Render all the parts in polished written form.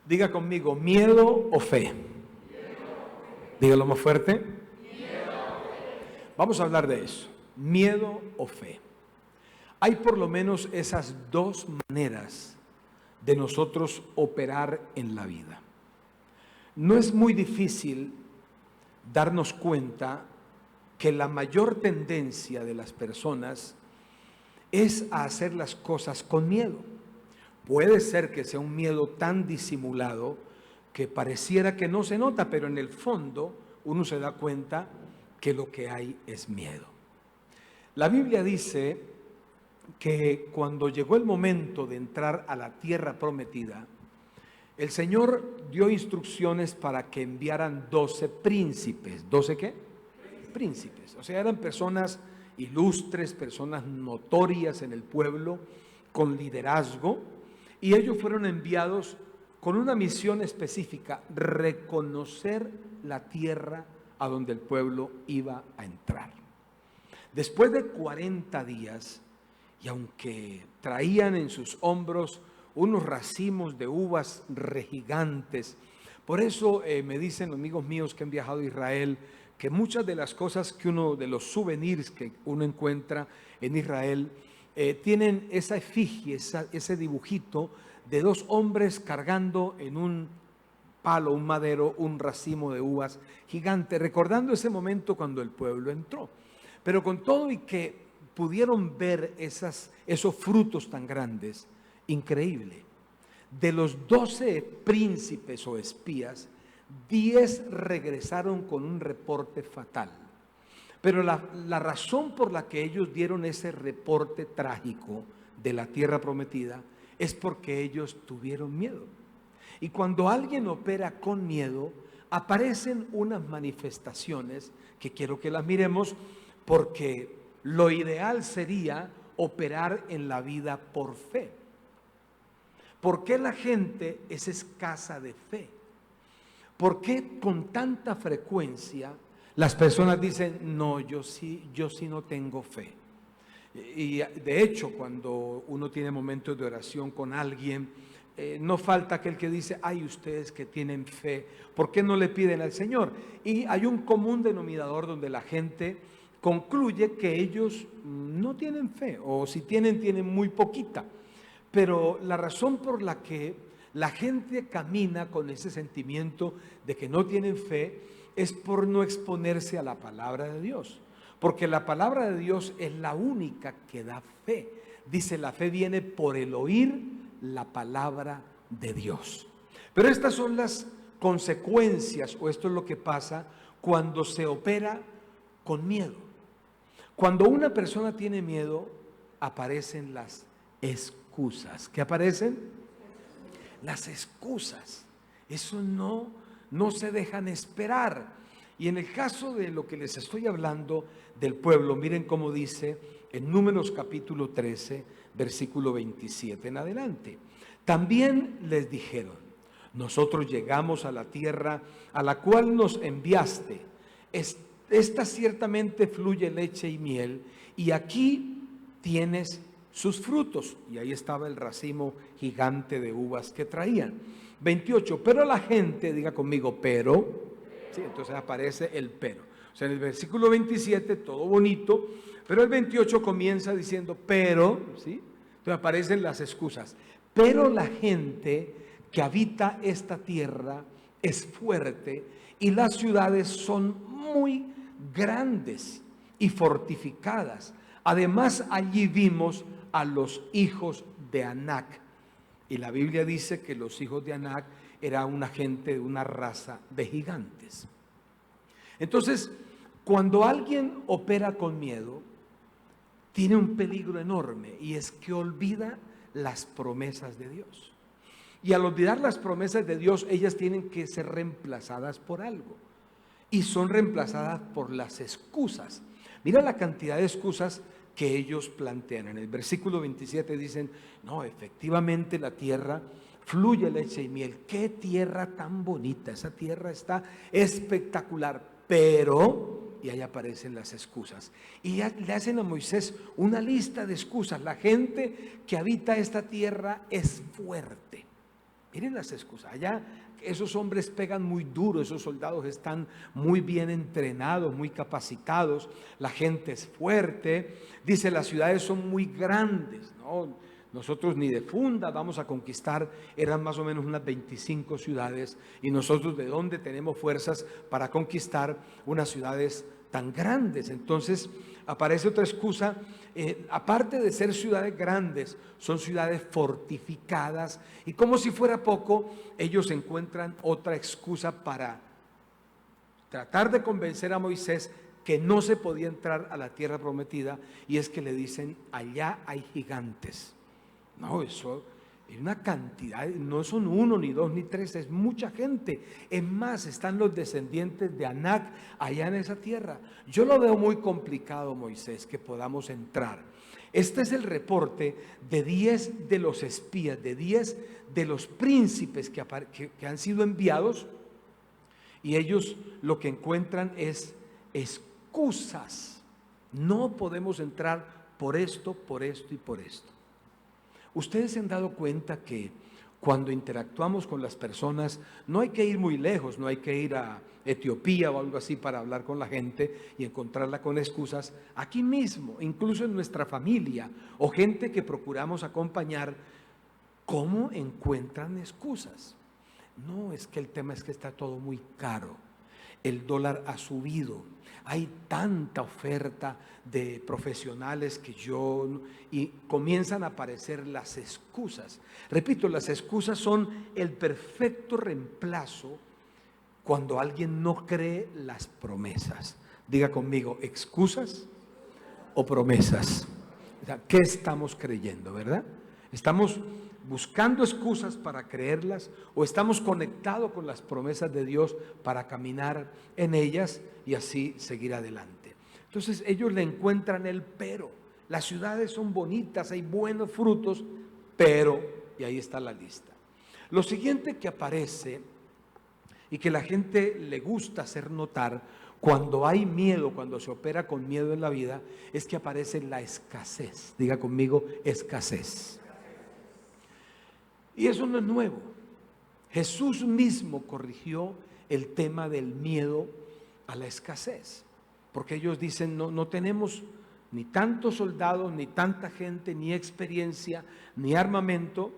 Diga conmigo, miedo o fe. Dígalo más fuerte. Vamos a hablar de eso. Miedo o fe. Hay por lo menos esas dos maneras de nosotros operar en la vida. No es muy difícil darnos cuenta que la mayor tendencia de las personas es a hacer las cosas con miedo. Puede ser que sea un miedo tan disimulado que pareciera que no se nota, pero en el fondo uno se da cuenta que lo que hay es miedo. La Biblia dice que cuando llegó el momento de entrar a la tierra prometida, el Señor dio instrucciones para que enviaran 12 príncipes. ¿12 qué? Príncipes. O sea, eran personas ilustres, personas notorias en el pueblo, con liderazgo, y ellos fueron enviados con una misión específica: reconocer la tierra a donde el pueblo iba a entrar. Después de 40 días, y aunque traían en sus hombros unos racimos de uvas gigantes, por eso me dicen amigos míos que han viajado a Israel, que muchas de las cosas que uno, de los souvenirs que uno encuentra en Israel, tienen esa efigie, ese dibujito de dos hombres cargando en un palo, un madero, un racimo de uvas gigante, recordando ese momento cuando el pueblo entró. Pero con todo y que pudieron ver esos frutos tan grandes, increíble, de los 12 príncipes o espías, 10 regresaron con un reporte fatal. Pero la razón por la que ellos dieron ese reporte trágico de la tierra prometida es porque ellos tuvieron miedo. Y cuando alguien opera con miedo, aparecen unas manifestaciones que quiero que las miremos, porque lo ideal sería operar en la vida por fe. ¿Por qué la gente es escasa de fe? ¿Por qué con tanta frecuencia las personas dicen, no, yo sí no tengo fe? Y de hecho, cuando uno tiene momentos de oración con alguien, no falta aquel que dice, ay, ustedes que tienen fe, ¿por qué no le piden al Señor? Y hay un común denominador donde la gente concluye que ellos no tienen fe, o si tienen, tienen muy poquita. Pero la razón por la que la gente camina con ese sentimiento de que no tienen fe es por no exponerse a la palabra de Dios. Porque la palabra de Dios es la única que da fe. Dice, la fe viene por el oír la palabra de Dios. Pero estas son las consecuencias, o esto es lo que pasa cuando se opera con miedo. Cuando una persona tiene miedo, aparecen las excusas. ¿Qué aparecen? Las excusas. Eso no se dejan esperar. Y en el caso de lo que les estoy hablando del pueblo, miren cómo dice en Números capítulo 13, versículo 27 en adelante. También les dijeron, nosotros llegamos a la tierra a la cual nos enviaste. Esta ciertamente fluye leche y miel, y aquí tienes sus frutos. Y ahí estaba el racimo gigante de uvas que traían. 28, pero la gente, diga conmigo, pero, sí, entonces aparece el pero. O sea, en el versículo 27, todo bonito, pero el 28 comienza diciendo, pero, ¿sí? Entonces aparecen las excusas. Pero la gente que habita esta tierra es fuerte y las ciudades son muy grandes y fortificadas. Además, allí vimos a los hijos de Anac. Y la Biblia dice que los hijos de Anac era una gente de una raza de gigantes. Entonces, cuando alguien opera con miedo, tiene un peligro enorme, y es que olvida las promesas de Dios. Y al olvidar las promesas de Dios, ellas tienen que ser reemplazadas por algo. Y son reemplazadas por las excusas. Mira la cantidad de excusas que ellos plantean. En el versículo 27 dicen, no, efectivamente la tierra fluye leche y miel. Qué tierra tan bonita, esa tierra está espectacular, pero, y ahí aparecen las excusas. Y ya le hacen a Moisés una lista de excusas. La gente que habita esta tierra es fuerte. Miren las excusas. Allá esos hombres pegan muy duro, esos soldados están muy bien entrenados, muy capacitados, la gente es fuerte. Dice, las ciudades son muy grandes, ¿no? Nosotros ni de funda vamos a conquistar, eran más o menos unas 25 ciudades, y nosotros de dónde tenemos fuerzas para conquistar unas ciudades tan grandes. Entonces aparece otra excusa, aparte de ser ciudades grandes, son ciudades fortificadas, y como si fuera poco, ellos encuentran otra excusa para tratar de convencer a Moisés que no se podía entrar a la tierra prometida, y es que le dicen, allá hay gigantes. No, eso es una cantidad, no son uno, ni dos, ni tres, es mucha gente. Es más, están los descendientes de Anac allá en esa tierra. Yo lo veo muy complicado, Moisés, que podamos entrar. Este es el reporte de 10 de los espías, de 10 de los príncipes que han sido enviados, y ellos lo que encuentran es excusas. No podemos entrar por esto y por esto. Ustedes se han dado cuenta que cuando interactuamos con las personas, no hay que ir muy lejos, no hay que ir a Etiopía o algo así para hablar con la gente y encontrarla con excusas. Aquí mismo, incluso en nuestra familia o gente que procuramos acompañar, ¿cómo encuentran excusas? No, es que el tema es que está todo muy caro. El dólar ha subido, hay tanta oferta de profesionales y comienzan a aparecer las excusas. Repito, las excusas son el perfecto reemplazo cuando alguien no cree las promesas. Diga conmigo, excusas o promesas. O sea, ¿qué estamos creyendo, verdad? ¿Estamos buscando excusas para creerlas o estamos conectados con las promesas de Dios para caminar en ellas y así seguir adelante? Entonces ellos le encuentran el pero. Las ciudades son bonitas, hay buenos frutos, pero, y ahí está la lista. Lo siguiente que aparece y que la gente le gusta hacer notar cuando hay miedo, cuando se opera con miedo en la vida, es que aparece la escasez. Diga conmigo, escasez. Y eso no es nuevo. Jesús mismo corrigió el tema del miedo a la escasez, porque ellos dicen, no tenemos ni tantos soldados, ni tanta gente, ni experiencia, ni armamento,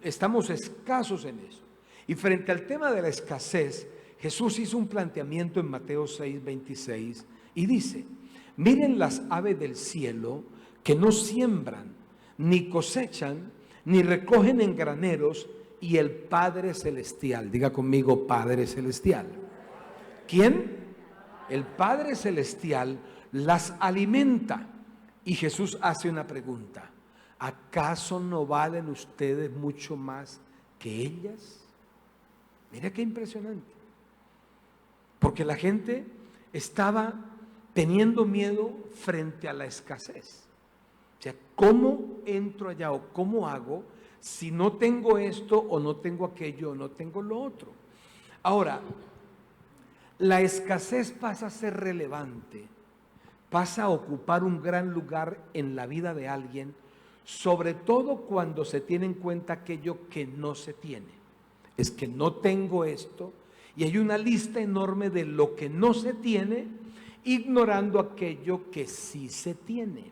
estamos escasos en eso. Y frente al tema de la escasez, Jesús hizo un planteamiento en Mateo 6:26 y dice, miren las aves del cielo que no siembran, ni cosechan, ni recogen en graneros, y el Padre Celestial, diga conmigo, Padre Celestial. ¿Quién? El Padre Celestial las alimenta. Y Jesús hace una pregunta, ¿acaso no valen ustedes mucho más que ellas? Mira qué impresionante. Porque la gente estaba teniendo miedo frente a la escasez. O sea, ¿cómo entro allá o cómo hago si no tengo esto o no tengo aquello o no tengo lo otro? Ahora, la escasez pasa a ser relevante, pasa a ocupar un gran lugar en la vida de alguien, sobre todo cuando se tiene en cuenta aquello que no se tiene. Es que no tengo esto, y hay una lista enorme de lo que no se tiene, ignorando aquello que sí se tiene.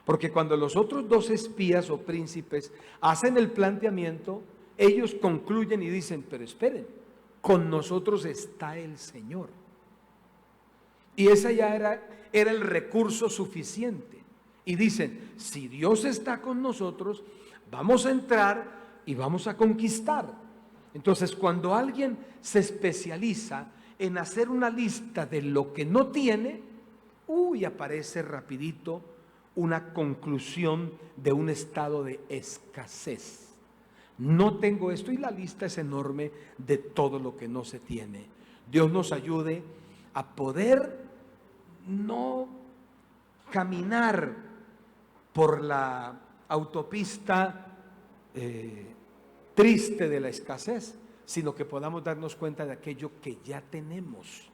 Porque cuando los otros dos espías o príncipes hacen el planteamiento, ellos concluyen y dicen, pero esperen, con nosotros está el Señor. Y ese ya era el recurso suficiente. Y dicen, si Dios está con nosotros, vamos a entrar y vamos a conquistar. Entonces, cuando alguien se especializa en hacer una lista de lo que no tiene, aparece rapidito una conclusión de un estado de escasez. No tengo esto, y la lista es enorme de todo lo que no se tiene. Dios nos ayude a poder no caminar por la autopista triste de la escasez, sino que podamos darnos cuenta de aquello que ya tenemos.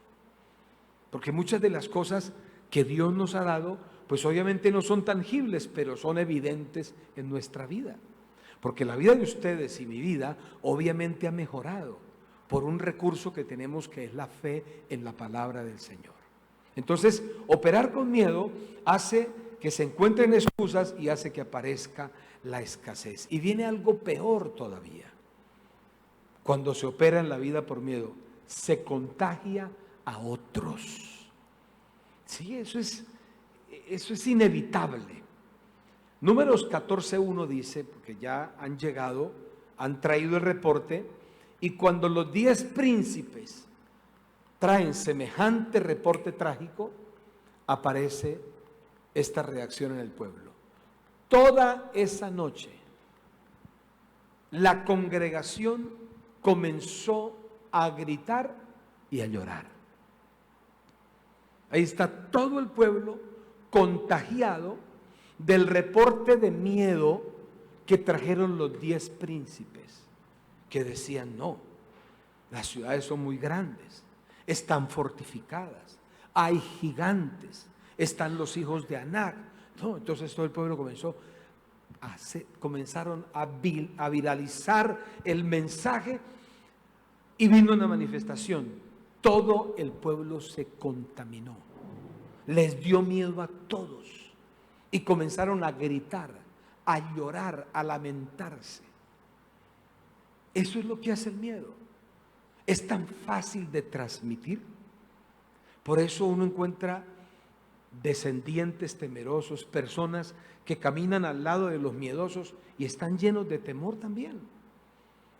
Porque muchas de las cosas que Dios nos ha dado, pues obviamente no son tangibles, pero son evidentes en nuestra vida. Porque la vida de ustedes y mi vida obviamente ha mejorado por un recurso que tenemos, que es la fe en la palabra del Señor. Entonces, operar con miedo hace que se encuentren excusas y hace que aparezca la escasez. Y viene algo peor todavía. Cuando se opera en la vida por miedo, se contagia a otros. Sí, eso es inevitable. Números 14:1 dice, porque ya han llegado, han traído el reporte, y cuando los 10 príncipes traen semejante reporte trágico, aparece esta reacción en el pueblo. Toda esa noche, la congregación comenzó a gritar y a llorar. Ahí está todo el pueblo contagiado del reporte de miedo que trajeron los 10 príncipes, que decían: no, las ciudades son muy grandes, están fortificadas, hay gigantes, están los hijos de Anac. No, entonces todo el pueblo comenzaron a viralizar el mensaje y vino una manifestación. Todo el pueblo se contaminó, les dio miedo a todos y comenzaron a gritar, a llorar, a lamentarse. Eso es lo que hace el miedo. Es tan fácil de transmitir. Por eso uno encuentra descendientes temerosos, personas que caminan al lado de los miedosos y están llenos de temor también.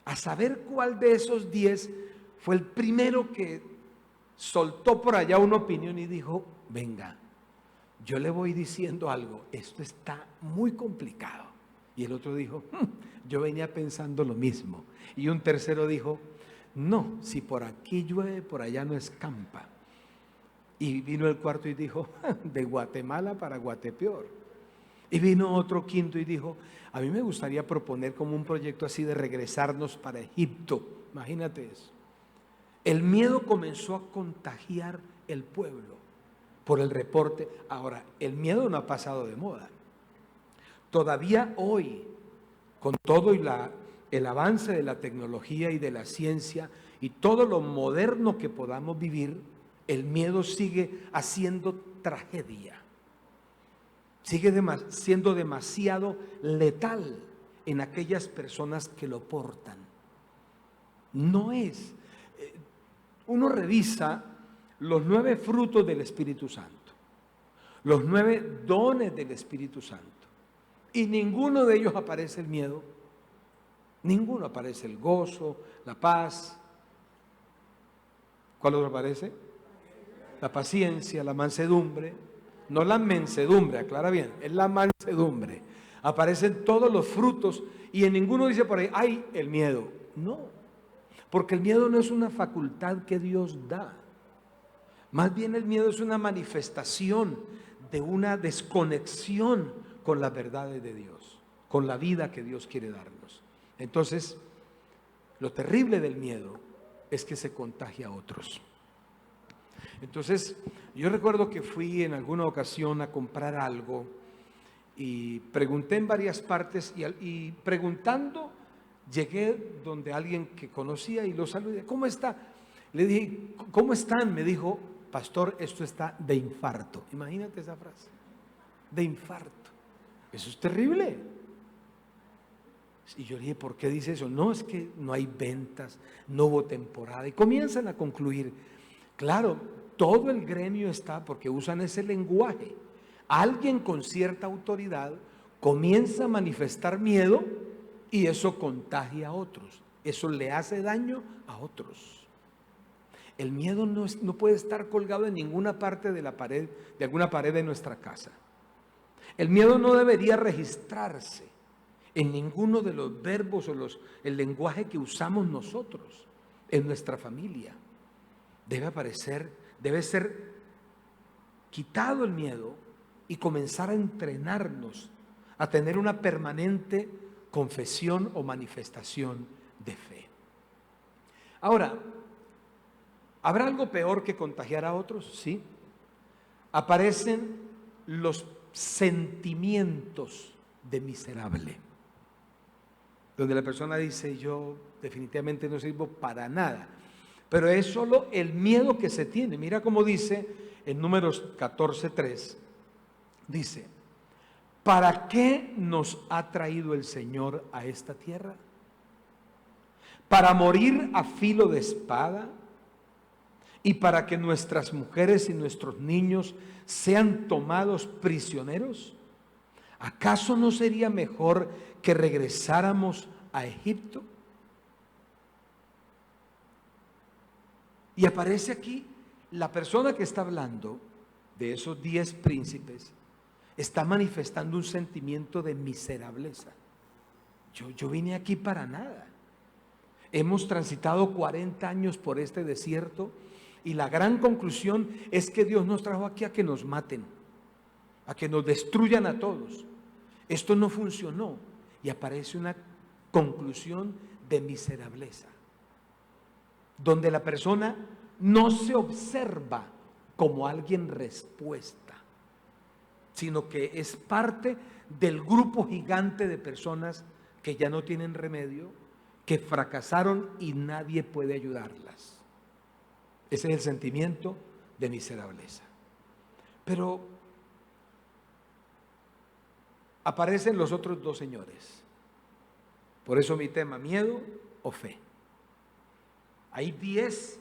A saber cuál de esos 10 fue el primero que soltó por allá una opinión y dijo: venga, yo le voy diciendo algo, esto está muy complicado. Y el otro dijo: yo venía pensando lo mismo. Y un tercero dijo: no, si por aquí llueve, por allá no escampa. Y vino el cuarto y dijo: de Guatemala para Guatepeor. Y vino otro quinto y dijo: a mí me gustaría proponer como un proyecto así de regresarnos para Egipto. Imagínate eso. El miedo comenzó a contagiar el pueblo por el reporte. Ahora, el miedo no ha pasado de moda. Todavía hoy, con todo y el avance de la tecnología y de la ciencia y todo lo moderno que podamos vivir, el miedo sigue haciendo tragedia. Sigue siendo demasiado letal en aquellas personas que lo portan. No es. Uno revisa los 9 frutos del Espíritu Santo, los 9 dones del Espíritu Santo, y ninguno de ellos aparece el miedo, ninguno aparece el gozo, la paz. ¿Cuál otro aparece? La paciencia, la mansedumbre. No la mensedumbre, aclara bien, es la mansedumbre. Aparecen todos los frutos y en ninguno dice por ahí: ¡ay, el miedo! No, porque el miedo no es una facultad que Dios da. Más bien el miedo es una manifestación de una desconexión con las verdades de Dios, con la vida que Dios quiere darnos. Entonces, lo terrible del miedo es que se contagia a otros. Entonces, yo recuerdo que fui en alguna ocasión a comprar algo y pregunté en varias partes y preguntando llegué donde alguien que conocía y lo saludé: ¿cómo está? Le dije: ¿cómo están? Me dijo: pastor, esto está de infarto. Imagínate esa frase, de infarto. Eso es terrible. Y yo le dije: ¿por qué dice eso? No, es que no hay ventas, no hubo temporada. Y comienzan a concluir. Claro, todo el gremio está, porque usan ese lenguaje. Alguien con cierta autoridad comienza a manifestar miedo y eso contagia a otros. Eso le hace daño a otros. El miedo no puede estar colgado en ninguna parte de la pared, de alguna pared de nuestra casa. El miedo no debería registrarse en ninguno de los verbos o el lenguaje que usamos nosotros en nuestra familia. Debe ser quitado el miedo y comenzar a entrenarnos a tener una permanente confesión o manifestación de fe. Ahora, ¿habrá algo peor que contagiar a otros? Sí. Aparecen los sentimientos de miserable. donde la persona dice: yo definitivamente no sirvo para nada. Pero es solo el miedo que se tiene. Mira cómo dice en Números 14:3, dice: ¿para qué nos ha traído el Señor a esta tierra? ¿Para morir a filo de espada? ¿Y para que nuestras mujeres y nuestros niños sean tomados prisioneros? ¿Acaso no sería mejor que regresáramos a Egipto? Y aparece aquí la persona que está hablando de esos 10 príncipes, está manifestando un sentimiento de miserableza. Yo vine aquí para nada. Hemos transitado 40 años por este desierto y la gran conclusión es que Dios nos trajo aquí a que nos maten, a que nos destruyan a todos. Esto no funcionó y aparece una conclusión de miserableza, donde la persona no se observa como alguien respuesta, sino que es parte del grupo gigante de personas que ya no tienen remedio, que fracasaron y nadie puede ayudarlas. Ese es el sentimiento de miserableza. Pero aparecen los otros 2 señores. Por eso mi tema: miedo o fe. Hay 10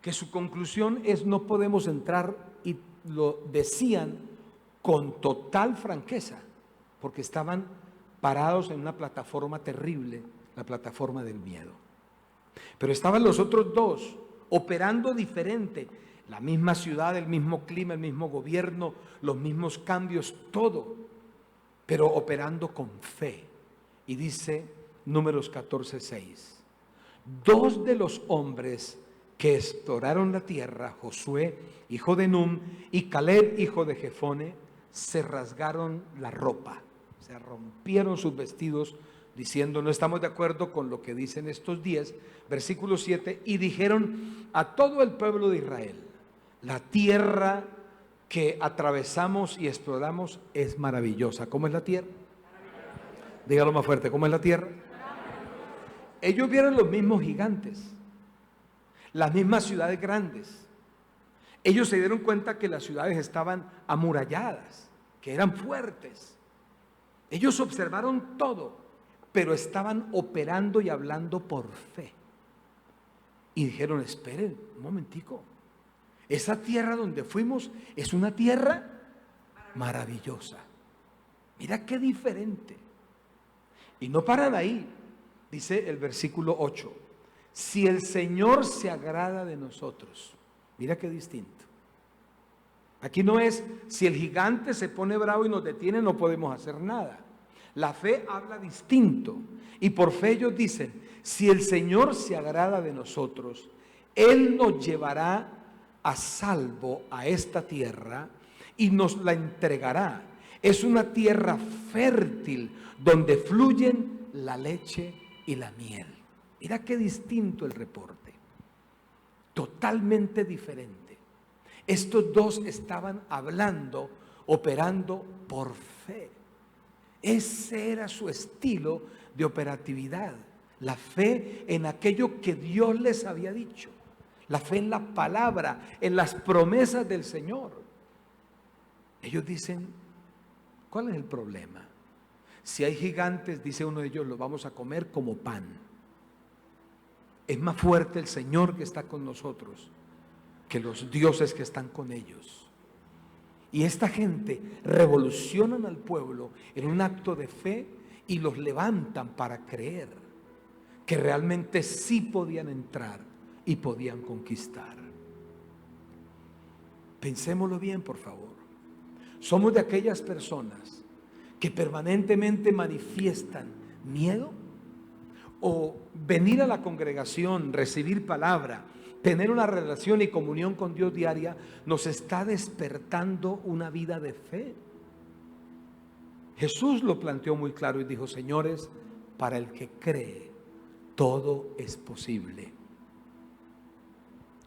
que su conclusión es: no podemos entrar, y lo decían con total franqueza, porque estaban parados en una plataforma terrible, la plataforma del miedo. Pero estaban los otros 2 operando diferente, la misma ciudad, el mismo clima, el mismo gobierno, los mismos cambios, todo, pero operando con fe. Y dice Números 14:6: 2 de los hombres que exploraron la tierra, Josué, hijo de Nun, y Caleb, hijo de Jefone, se rasgaron la ropa, se rompieron sus vestidos, diciendo: no estamos de acuerdo con lo que dicen estos 10. Versículo 7: y dijeron a todo el pueblo de Israel: la tierra que atravesamos y exploramos es maravillosa. ¿Cómo es la tierra? Dígalo más fuerte: ¿cómo es la tierra? Ellos vieron los mismos gigantes, las mismas ciudades grandes. Ellos se dieron cuenta que las ciudades estaban amuralladas, que eran fuertes. Ellos observaron todo, pero estaban operando y hablando por fe. Y dijeron: esperen un momentico, esa tierra donde fuimos es una tierra maravillosa. Mira qué diferente. Y no paran ahí. Dice el versículo 8: si el Señor se agrada de nosotros. Mira qué distinto. Aquí no es: si el gigante se pone bravo y nos detiene, no podemos hacer nada. La fe habla distinto. Y por fe ellos dicen: si el Señor se agrada de nosotros, Él nos llevará a salvo a esta tierra y nos la entregará. Es una tierra fértil donde fluyen la leche y la miel. Mira qué distinto el reporte. Totalmente diferente. Estos 2 estaban hablando, operando por fe. Ese era su estilo de operatividad. La fe en aquello que Dios les había dicho. La fe en la palabra, en las promesas del Señor. Ellos dicen: ¿cuál es el problema? Si hay gigantes, dice uno de ellos, los vamos a comer como pan. Es más fuerte el Señor que está con nosotros que los dioses que están con ellos. Y esta gente revolucionan al pueblo en un acto de fe y los levantan para creer que realmente sí podían entrar y podían conquistar. Pensémoslo bien, por favor. Somos de aquellas personas que permanentemente manifiestan miedo, o venir a la congregación, recibir palabra, tener una relación y comunión con Dios diaria, nos está despertando una vida de fe. Jesús lo planteó muy claro y dijo: señores, para el que cree, todo es posible.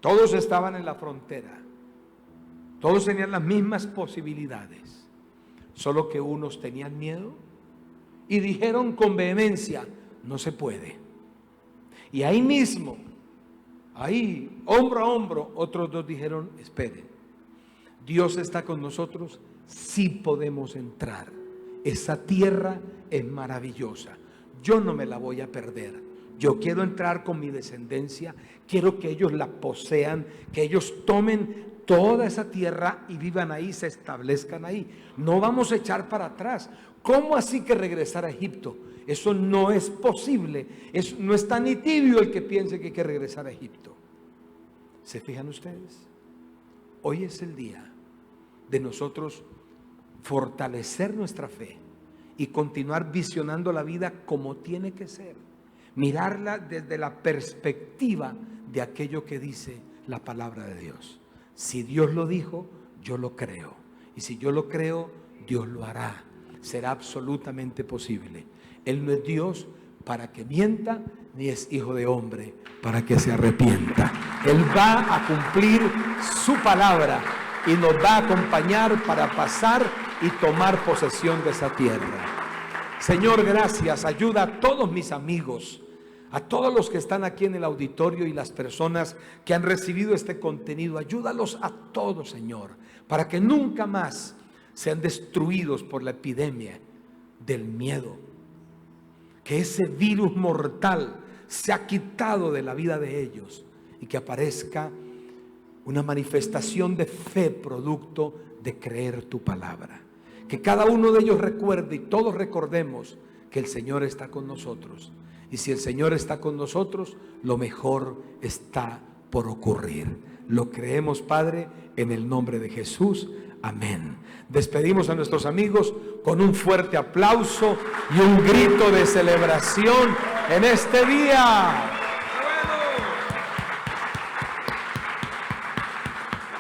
Todos estaban en la frontera, todos tenían las mismas posibilidades, solo que unos tenían miedo y dijeron con vehemencia: no se puede. Y ahí mismo, ahí, hombro a hombro, otros dos dijeron: espere, Dios está con nosotros, sí podemos entrar. Esa tierra es maravillosa, yo no me la voy a perder. Yo quiero entrar con mi descendencia, quiero que ellos la posean, que ellos tomen toda esa tierra y vivan ahí, se establezcan ahí. No vamos a echar para atrás. ¿Cómo así que regresar a Egipto? Eso no es posible. No está ni tibio el que piense que hay que regresar a Egipto. ¿Se fijan ustedes? Hoy es el día de nosotros fortalecer nuestra fe y continuar visionando la vida como tiene que ser. Mirarla desde la perspectiva de aquello que dice la palabra de Dios. Si Dios lo dijo, yo lo creo. Y si yo lo creo, Dios lo hará. Será absolutamente posible. Él no es Dios para que mienta, ni es hijo de hombre para que se arrepienta. Él va a cumplir su palabra y nos va a acompañar para pasar y tomar posesión de esa tierra. Señor, gracias. Ayuda a todos mis amigos, a todos los que están aquí en el auditorio y las personas que han recibido este contenido. Ayúdalos a todos, Señor, para que nunca más sean destruidos por la epidemia del miedo. Que ese virus mortal se ha quitado de la vida de ellos y que aparezca una manifestación de fe producto de creer tu palabra. Que cada uno de ellos recuerde y todos recordemos que el Señor está con nosotros. Y si el Señor está con nosotros, lo mejor está por ocurrir. Lo creemos, Padre, en el nombre de Jesús. Amén. Despedimos a nuestros amigos con un fuerte aplauso y un grito de celebración en este día.